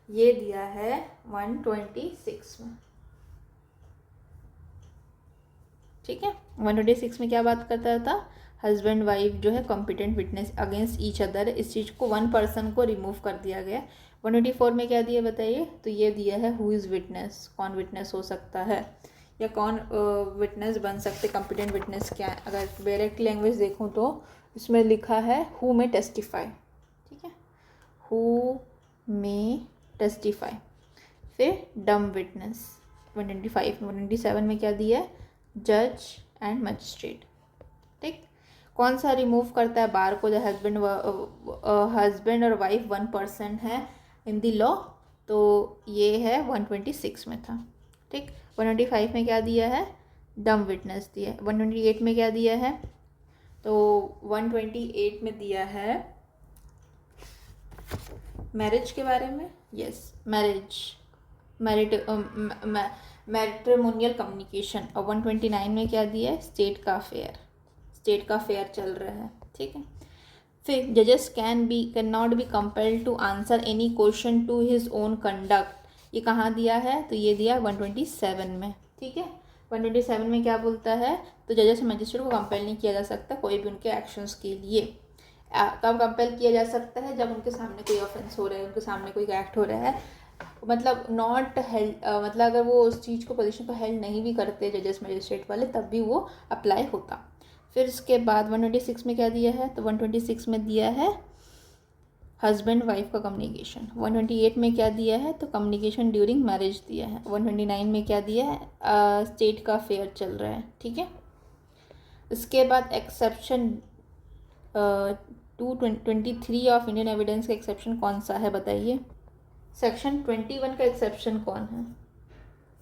Speaker 1: ये दिया है 126 में। ठीक है, 126 में क्या बात करता था? हस्बैंड वाइफ जो है competent witness against each other, इस चीज़ को वन पर्सन को रिमूव कर दिया गया। 124 में क्या दिया बताइए? तो ये दिया है हु इज़ विटनेस, कौन विटनेस हो सकता है या कौन विटनेस बन सकते। कॉम्पिटेंट विटनेस क्या है? अगर डायरेक्ट लैंग्वेज देखूँ तो इसमें लिखा है हु मे टेस्टिफाई। ठीक है, हु मे टेस्टिफाई। फिर डम विटनेस 125 में। 127 में क्या दिया है? जज एंड मजिस्ट्रेट। ठीक, कौन सा रिमूव करता है बार को? जब हस्बैंड और वाइफ वन पर्सन है इन द लॉ, तो ये है 126 में था। ठीक, 125 में क्या दिया है? डम विटनेस दिया है। 128 में क्या दिया है? तो 128 में दिया है मैरिज के बारे में। Yes, matrimonial communication. और 129 में क्या दिया है? स्टेट का अफेयर चल रहा है। ठीक है, फिर जजेस can not be compelled to answer any question to his own conduct. ये कहाँ दिया है? तो ये दिया 127 में। ठीक है, 127 में क्या बोलता है? तो जजेस मजिस्ट्रेट को कंपेल नहीं किया जा सकता कोई भी उनके एक्शंस के लिए। कब कंपेल किया जा सकता है? जब उनके सामने कोई ऑफेंस हो रहा है, उनके सामने कोई एक्ट हो रहा है, मतलब नॉट हेल्ड, मतलब अगर वो उस चीज़ को पोजीशन को हेल्ड नहीं भी करते जजेस मजिस्ट्रेट वाले, तब भी वो अप्लाई होता। फिर इसके बाद 126 में क्या दिया है? तो 126 में दिया है हस्बैंड वाइफ का कम्युनिकेशन। 128 में क्या दिया है? तो कम्युनिकेशन ड्यूरिंग मैरिज दिया है। 129 में क्या दिया है? स्टेट का अफेयर चल रहा है। ठीक है, इसके बाद एक्सेप्शन 223 ऑफ इंडियन एविडेंस का एक्सेप्शन कौन सा है बताइए? सेक्शन 21 का एक्सेप्शन कौन है?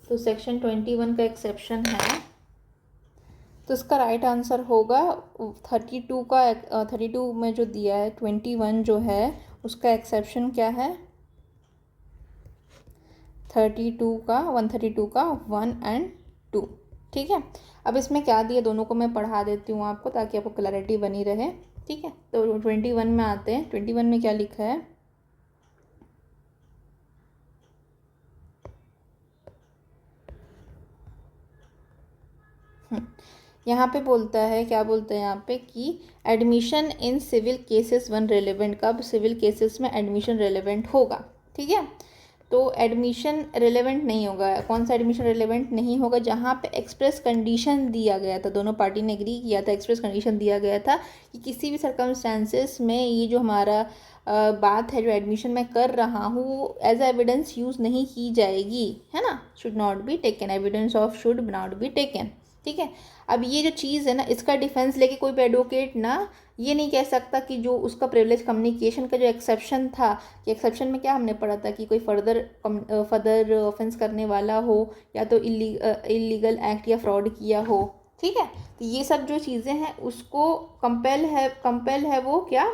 Speaker 1: तो सेक्शन 21 का एक्सेप्शन है, तो इसका राइट आंसर होगा 32 का। 32 में जो दिया है 21 जो है उसका एक्सेप्शन क्या है? 132 का 1 एंड 2। ठीक है, अब इसमें क्या दिया दोनों को मैं पढ़ा देती हूँ आपको ताकि आपको क्लैरिटी बनी रहे। ठीक है, तो 21 में आते हैं। 21 में क्या लिखा है? यहाँ पे बोलता है, क्या बोलता है यहाँ पे कि admission in civil cases when relevant. कब सिविल केसेस में एडमिशन रेलेवेंट होगा? ठीक है, तो एडमिशन रेलेवेंट नहीं होगा। कौन सा एडमिशन रेलेवेंट नहीं होगा? जहाँ पे एक्सप्रेस कंडीशन दिया गया था, दोनों पार्टी ने एग्री किया था, एक्सप्रेस कंडीशन दिया गया था कि किसी भी सर्कमस्टांसेस में ये जो हमारा बात है जो एडमिशन मैं कर रहा हूँ एज एविडेंस यूज़ नहीं की जाएगी, है ना। Should not be taken, evidence of should not be taken. ठीक है, अब ये जो चीज़ है ना, इसका डिफेंस लेके कोई भी एडवोकेट ना ये नहीं कह सकता कि जो उसका प्रिविलेज कम्युनिकेशन का जो एक्सेप्शन था, कि एक्सेप्शन में क्या हमने पढ़ा था कि कोई फर्दर ऑफेंस करने वाला हो या तो इलीगल एक्ट या फ्रॉड किया हो। ठीक है, तो ये सब जो चीज़ें हैं उसको कंपेल है वो क्या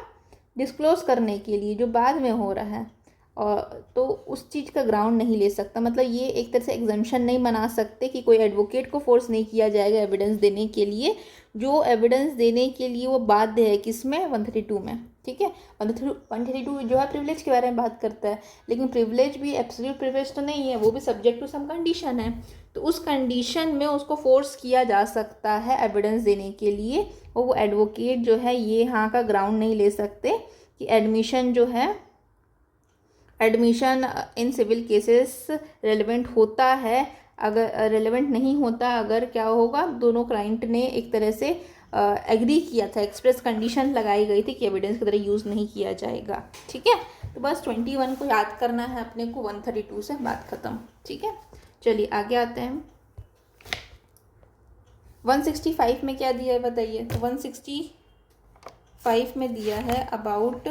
Speaker 1: डिस्क्लोज करने के लिए जो बाद में हो रहा है, और तो उस चीज़ का ग्राउंड नहीं ले सकता। मतलब ये एक तरह से एग्जम्पशन नहीं बना सकते कि कोई एडवोकेट को फोर्स नहीं किया जाएगा एविडेंस देने के लिए, जो एविडेंस देने के लिए वो बाध्य है किसमें? 132 में। ठीक है, 132 जो है प्रिविलेज के बारे में बात करता है, लेकिन प्रिविलेज भी एब्सोल्यूट प्रिविलेज तो नहीं है, वो भी सब्जेक्ट टू सम कंडीशन है। तो उस कंडीशन में उसको फोर्स किया जा सकता है एविडेंस देने के लिए, और वो एडवोकेट जो है ये यहाँ का ग्राउंड नहीं ले सकते कि एडमिशन जो है admission in civil cases relevant होता है। अगर रेलेवेंट नहीं होता, अगर क्या होगा, दोनों क्लाइंट ने एक तरह से एग्री किया था, एक्सप्रेस कंडीशन लगाई गई थी कि एविडेंस की तरह यूज़ नहीं किया जाएगा। ठीक है, तो बस 21 को याद करना है अपने को, 132 से बात ख़त्म। ठीक है, चलिए आगे आते हैं। 165 में क्या दिया है बताइए? तो 165 में दिया है अबाउट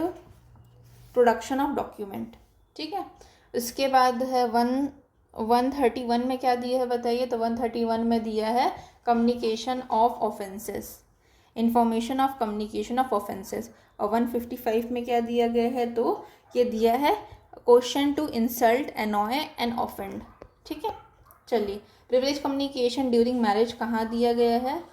Speaker 1: प्रोडक्शन ऑफ डॉक्यूमेंट। ठीक है, इसके बाद है 131 में क्या दिया है बताइए? तो 131 में दिया है communication of offences. Information of communication of offences. और 155 में क्या दिया गया है, तो ये दिया है question to insult, annoy and offend. ठीक है, चलिए प्रिविलेज कम्युनिकेशन ड्यूरिंग मैरिज कहाँ दिया गया है,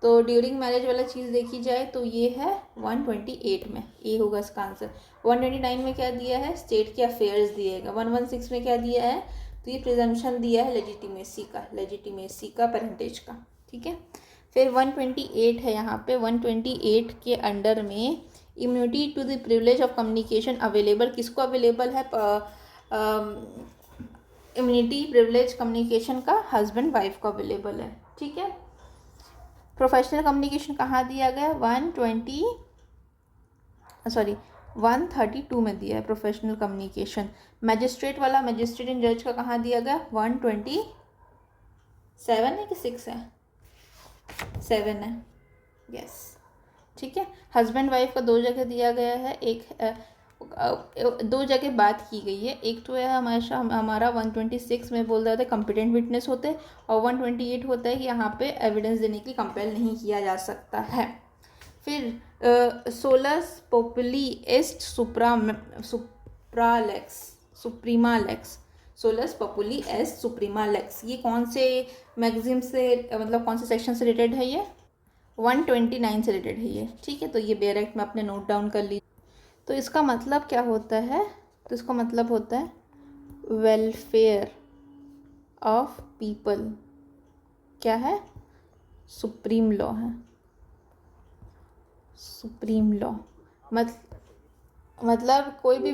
Speaker 1: तो ड्यूरिंग मैरिज वाला चीज़ देखी जाए तो ये है 128 में, ये होगा इसका आंसर। 129 में क्या दिया है, स्टेट के अफेयर्स दिएगा। 116 में क्या दिया है, तो ये प्रिजम्पशन दिया है लेजिटिमेसी का पेरेंटेज का। ठीक है, फिर 128 है यहाँ पे। 128 के अंडर में immunity to the privilege of communication available, किसको अवेलेबल है, इम्यूनिटी प्रिविलेज कम्युनिकेशन का हस्बैंड वाइफ को अवेलेबल है। ठीक है, प्रोफेशनल कम्युनिकेशन कहाँ दिया गया, 132 में दिया है प्रोफेशनल कम्युनिकेशन। मैजिस्ट्रेट वाला, मैजिस्ट्रेट एंड जज का कहाँ दिया गया, 127 है कि 6 है, 7 है, यस। ठीक है, हस्बैंड वाइफ का 2 जगह दिया गया है, एक 2 जगह बात की गई है। एक तो है हमारा 126 में बोल रहा था कॉम्पिटेंट विटनेस होते, और 128 होता है कि यहाँ पे एविडेंस देने के लिए कंपेल नहीं किया जा सकता है। फिर सोलस पोपुली एस्ट सुप्रीमा लेक्स, सोलस पोपुली एस्ट सुप्रीमा लेक्स, ये कौन से मैगजीन से, मतलब कौन से सेक्शन से रिलेटेड है, ये 129 से रिलेटेड है ये। ठीक है, तो ये बेयर एक्ट में अपने नोट डाउन कर लीजिए। तो इसका मतलब क्या होता है, तो इसका मतलब होता है वेलफेयर ऑफ पीपल क्या है, सुप्रीम लॉ है, सुप्रीम लॉ। मतलब कोई भी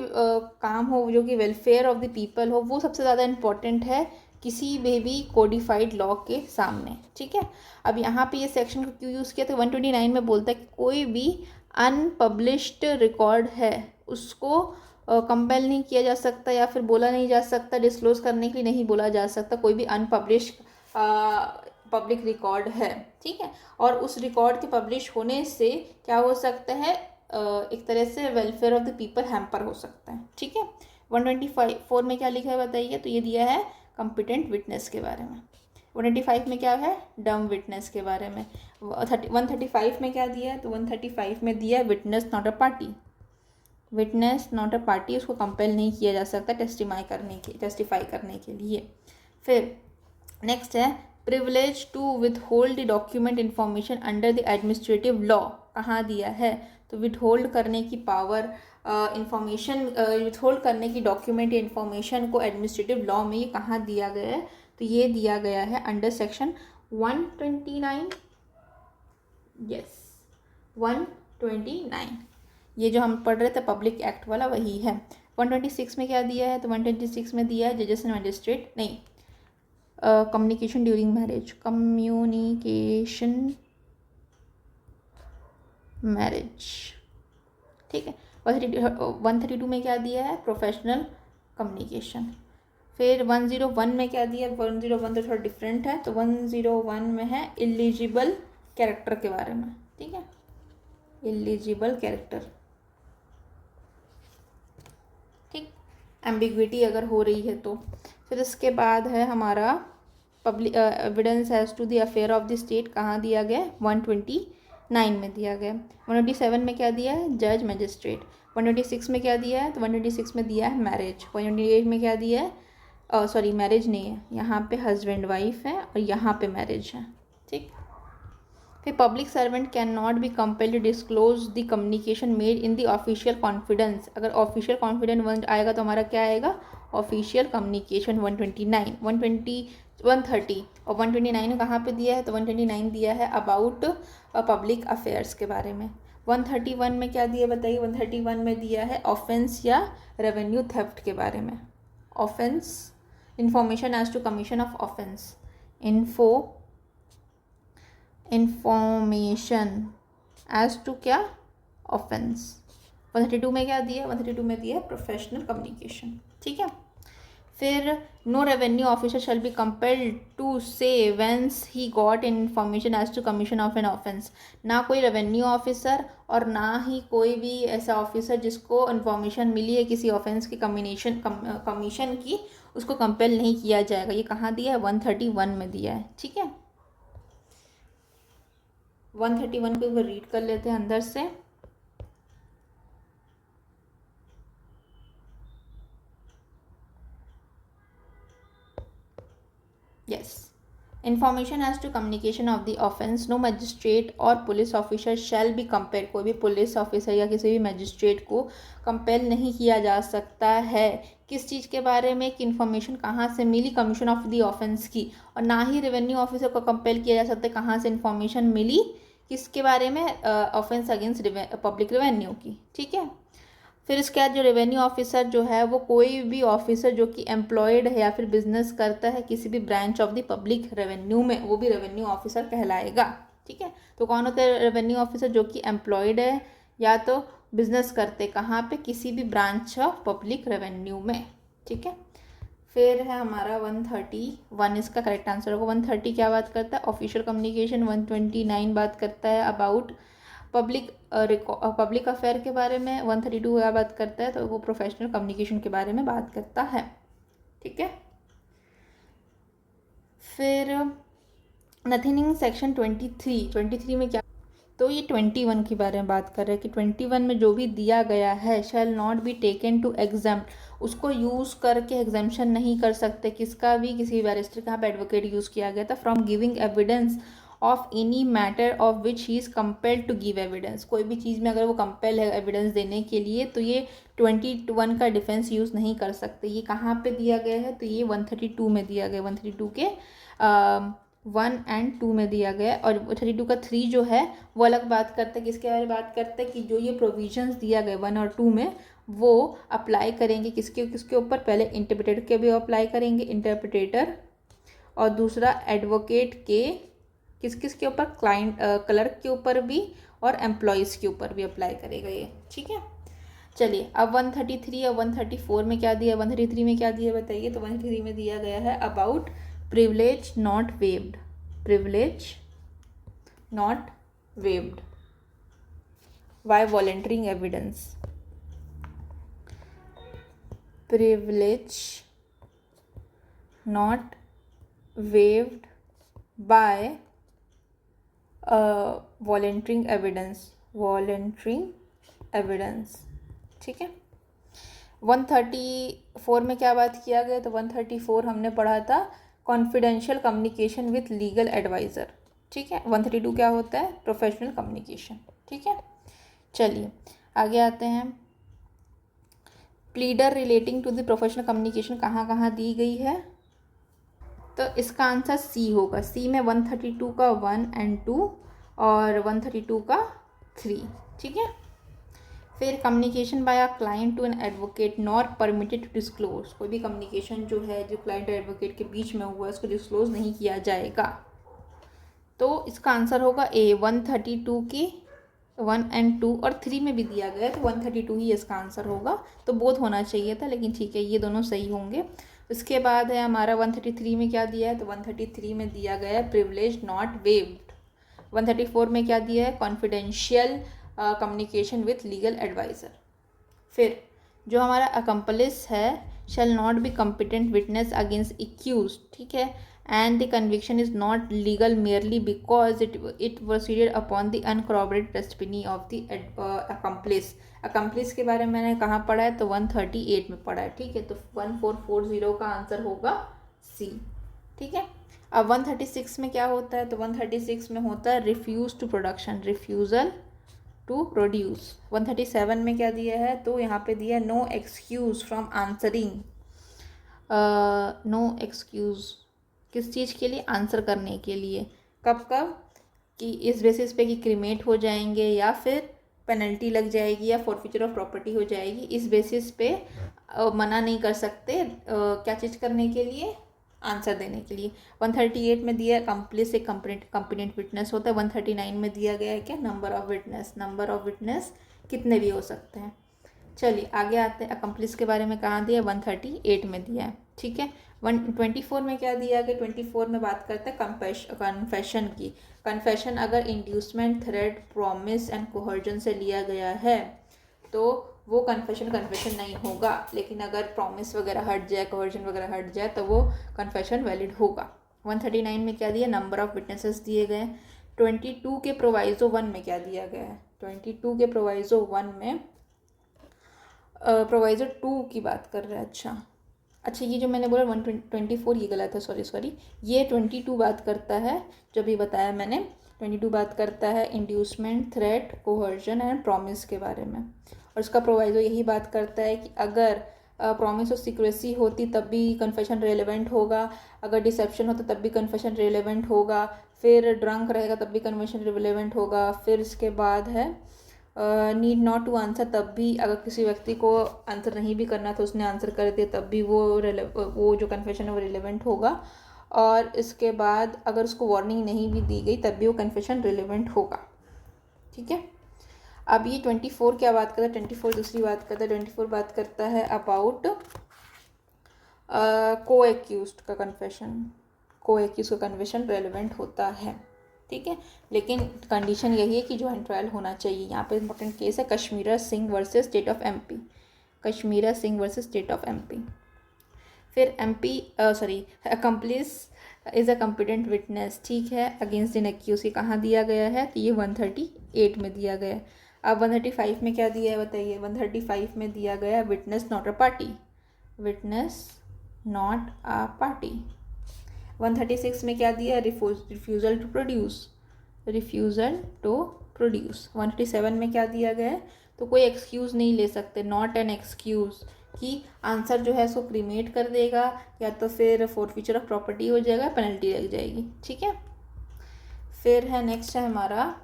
Speaker 1: काम हो जो कि वेलफेयर ऑफ द पीपल हो, वो सबसे ज़्यादा इम्पोर्टेंट है किसी भी कोडिफाइड लॉ के सामने। ठीक है, अब यहाँ पे ये सेक्शन को क्यों यूज़ किया, तो 129 में बोलता है कि कोई भी अनपब्लिश्ड रिकॉर्ड है उसको कंपेल नहीं किया जा सकता, या फिर बोला नहीं जा सकता, डिस्क्लोज करने के लिए नहीं बोला जा सकता, कोई भी अनपब्लिश्ड पब्लिक रिकॉर्ड है। ठीक है, और उस रिकॉर्ड के पब्लिश होने से क्या हो सकता है, एक तरह से welfare of the people hamper हो सकता है। ठीक है, 125 में क्या लिखा है बताइए, तो ये दिया है कॉम्पिटेंट विटनेस के बारे में। 125 में क्या है, डम विटनेस के बारे में। 135 में क्या दिया है, तो 135 में दिया है witness not a party, witness not a party, उसको कंपेल नहीं किया जा सकता टेस्टिफाई करने के लिए। फिर नेक्स्ट है privilege to withhold the document information under the administrative law, कहाँ दिया है, तो विथहोल्ड करने की पावर, इंफॉर्मेशन विथहोल्ड करने की डॉक्यूमेंट या इंफॉर्मेशन को एडमिनिस्ट्रेटिव लॉ में ये कहाँ दिया गया है, तो ये दिया गया है अंडर सेक्शन 129, यस 129, ये जो हम पढ़ रहे थे पब्लिक एक्ट वाला वही है। 126 में क्या दिया है, तो 126 में दिया है जजेस एंड मजिस्ट्रेट, नहीं, communication during marriage, communication marriage. ठीक है, 132 में क्या दिया है, प्रोफेशनल कम्युनिकेशन। फिर 101 में क्या दिया है, 101 तो थोड़ा डिफरेंट है, तो 101 में है इलिजिबल कैरेक्टर के बारे में। ठीक है, इलिजिबल कैरेक्टर, ठीक, एम्बिग्विटी अगर हो रही है तो। फिर इसके बाद है हमारा public evidence as to the affair of the state, कहाँ दिया गया, 129 में दिया गया। 127 में क्या दिया है, जज मजिस्ट्रेट। 126 में क्या दिया है, तो 126 में दिया है मैरिज। 128 में क्या दिया है, सॉरी मैरिज नहीं है, यहाँ पे हस्बैंड वाइफ है और यहाँ पे मैरिज है। ठीक, फिर public servant can not be compelled to disclose the communication made in the official confidence. अगर ऑफिशियल कॉन्फिडेंस आएगा तो हमारा क्या आएगा, ऑफिशियल कम्युनिकेशन। 129, 130 और 129 कहाँ पे दिया है, तो 129 दिया है अबाउट पब्लिक अफेयर्स के बारे में। 131 में क्या दिया बताइए, 131 में दिया है ऑफेंस या रेवेन्यू थेफ्ट के बारे में। Offence, information as to commission of offence, information as to क्या, ऑफेंस। 132 में क्या दिया, 132 में दिया है प्रोफेशनल कम्युनिकेशन। ठीक है, फिर no revenue officer shall be compelled to say whence he got information as to commission of an offence. ना कोई रेवेन्यू ऑफिसर और ना ही कोई भी ऐसा ऑफिसर जिसको इन्फॉर्मेशन मिली है किसी ऑफेंस की कमीशन की, उसको कंपेल नहीं किया जाएगा। ये कहाँ दिया है, 131 में दिया है। ठीक है, 131 को एक बार रीड कर लेते हैं अंदर से। Yes, information as to communication of the offence, no magistrate और police officer shall be compare, कोई भी पुलिस ऑफिसर या किसी भी मजिस्ट्रेट को कंपेल नहीं किया जा सकता है किस चीज़ के बारे में, कि इन्फॉर्मेशन कहाँ से मिली, कमीशन ऑफ द ऑफेंस की, और ना ही रेवेन्यू ऑफिसर को कंपेल किया जा सकता है कहाँ से इन्फॉर्मेशन मिली, किसके बारे में, ऑफेंस अगेंस्ट पब्लिक रेवेन्यू की। ठीक है, फिर इसके बाद जो रेवेन्यू ऑफिसर जो है वो कोई भी ऑफिसर जो कि एम्प्लॉयड है या फिर बिजनेस करता है किसी भी branch of the public revenue में, वो भी रेवेन्यू ऑफिसर कहलाएगा। ठीक है, तो कौन होता है रेवेन्यू ऑफिसर, जो कि एम्प्लॉयड है या तो बिजनेस करते कहाँ पे, किसी भी ब्रांच ऑफ पब्लिक रेवेन्यू में। ठीक है, फिर है हमारा 131, इसका करेक्ट आंसर होगा। 130 क्या बात करता है, ऑफिशियल कम्युनिकेशन। 129 बात करता है अबाउट पब्लिक अफेयर के बारे में। 132 क्या बात करता है, तो वो प्रोफेशनल कम्युनिकेशन के बारे में बात करता है। ठीक है, फिर नथिंग सेक्शन 23 में क्या, तो ये 21 के बारे में बात कर रहे हैं कि 21 में जो भी दिया गया है shall not be taken to exam, उसको यूज़ करके एग्जामेशन नहीं कर सकते, किसका भी, किसी बैरिस्टर का, यहाँ पे एडवोकेट यूज़ किया गया था। From giving evidence of any matter of which he is compelled to give evidence, कोई भी चीज़ में अगर वो कंपेल है एविडेंस देने के लिए, तो ये 21 का डिफेंस यूज़ नहीं कर सकते। ये कहाँ पे दिया गया है, तो ये 132 में दिया गया, 132 के 1 और 2 में दिया गया। और 32 का 3 जो है वो अलग बात करता है, किसके बारे में बात करता है, कि जो ये प्रोविजंस दिया गया 1 और 2 में, वो अप्लाई करेंगे किसके किसके ऊपर, पहले इंटरप्रेटर के भी अप्लाई करेंगे, इंटरप्रेटर, और दूसरा एडवोकेट के किस किस के ऊपर, क्लाइंट क्लर्क के ऊपर भी, और एम्प्लॉयज़ के ऊपर भी अप्लाई करेगा ये। ठीक है, चलिए अब 133 और 134 में क्या दिया, 133 में क्या दिया बताइए। तो 133 में दिया गया है about privilege not waived, privilege not waived by volunteering evidence, privilege not waived by volunteering evidence। ठीक है, 134 में क्या बात किया गया, तो 134 हमने पढ़ा था confidential communication with legal adviser. ठीक है, 132 क्या होता है, प्रोफेशनल कम्युनिकेशन। ठीक है, चलिए आगे आते हैं। Pleader relating to the professional communication कहाँ कहाँ दी गई है, तो इसका आंसर सी होगा। सी में 132 का 1 और 2 और 132 का 3। ठीक है, फिर communication by a client to an advocate not permitted to disclose, कोई भी कम्युनिकेशन जो है जो क्लाइंट और एडवोकेट के बीच में हुआ है उसको डिस्क्लोज नहीं किया जाएगा। तो इसका आंसर होगा ए, 132 की 1 और 2 और 3 में भी दिया गया है, तो 132 ही इसका आंसर होगा। तो बोथ होना चाहिए था, लेकिन ठीक है ये दोनों सही होंगे। उसके बाद है हमारा 133 में क्या दिया है, तो 133 में दिया गया है प्रिविलेज नॉट वेव्ड। 134 में क्या दिया है, confidential communication with legal adviser. फिर जो हमारा अकम्पलिस है, shall not be competent witness against accuse. ठीक है, and the conviction is not legal merely because it proceeded upon the uncorroborated testimony of the accomplice। accomplice के बारे में मैंने कहाँ पढ़ा है, तो 138 में पढ़ा है। ठीक है, तो 1440 का आंसर होगा सी। ठीक है, अब 136 में क्या होता है, तो 136 में होता है refuse to production, refusal to produce. 137 में क्या दिया है, तो यहाँ पे दिया है no excuse from answering, no excuse किस चीज़ के लिए, आंसर करने के लिए। कब कब, कि इस बेसिस पे कि क्रिमेट हो जाएंगे या फिर पेनल्टी लग जाएगी या फॉरफीचर ऑफ प्रॉपर्टी हो जाएगी, इस बेसिस पे मना नहीं कर सकते क्या चीज़ करने के लिए, आंसर देने के लिए। 138 में दिया अकम्प्लिस एक कंप्लेंट विटनेस होता है। 139 में दिया गया है क्या, number of witness, number of witness कितने भी हो सकते हैं। चलिए आगे आते हैं, अकम्प्लिस के बारे में कहाँ दिया, 138 में दिया है। ठीक है, 124 में क्या दिया गया, 24 में बात करते हैं कन्फेशन की। कन्फेशन अगर इंड्यूसमेंट, थ्रेट, प्रॉमिस एंड कोहर्जन से लिया गया है तो वो कन्फेशन नहीं होगा, लेकिन अगर प्रॉमिस वगैरह हट जाए, कोहर्जन वगैरह हट जाए तो वो कन्फेशन वैलिड होगा। 139 में क्या दिया, नंबर ऑफ विटनेसेस दिए गए। 22 के प्रोवाइजो 1 में क्या दिया गया है? 22 के प्रोवाइजो 1 में प्रोवाइजो 2 की बात कर रहा है। अच्छा ये जो मैंने बोला 124 ये गलत है, सॉरी। ये 22 बात करता है, जो भी बताया मैंने, 22 बात करता है इंड्यूसमेंट, थ्रेट, कोहर्जन एंड प्रॉमिस के बारे में। और उसका प्रोवाइजो यही बात करता है कि अगर प्रॉमिस और सीक्रेसी होती तब भी कन्फेशन रेलेवेंट होगा, अगर डिसेप्शन होता तब भी कन्फेशन रेलेवेंट होगा, फिर ड्रंक रहेगा तब भी कन्फेशन रेलेवेंट होगा, फिर इसके बाद है नीड नॉट टू आंसर, तब भी अगर किसी व्यक्ति को आंसर नहीं भी करना तो उसने आंसर कर दिया तब भी वो जो कन्फेशन है वो रिलेवेंट होगा। और इसके बाद अगर उसको वार्निंग नहीं भी दी गई तब भी वो कन्फेशन रिलेवेंट होगा। ठीक है, अब ये 24 क्या बात करता है? 24 दूसरी बात करता है। 24 बात करता है अबाउट को एक्यूज्ड का कन्फेशन। को एक्यूज का कन्फेशन रेलेवेंट होता है। ठीक है, लेकिन कंडीशन यही है कि जॉइंट ट्रायल होना चाहिए। यहाँ पे इंपॉर्टेंट केस है Kashmira Singh versus state of MP. Kashmira Singh versus state of MP. फिर MP accomplice is a competent witness. ठीक है, अगेंस्ट इन एक्यूज ये कहाँ दिया गया है? तो ये 138 में दिया गया है। अब 135 में क्या दिया है बताइए? 135 में दिया गया है witness not a party. Witness not a party. 136 में क्या दिया? Refusal to produce. Refusal to produce. 137 में क्या दिया गया है? तो कोई एक्सक्यूज़ नहीं ले सकते, नॉट एन एक्सक्यूज़, कि आंसर जो है सो क्रीमेट कर देगा या तो फिर फोरफीचर ऑफ प्रॉपर्टी हो जाएगा, पेनल्टी लग जाएगी। ठीक है, फिर है नेक्स्ट है हमारा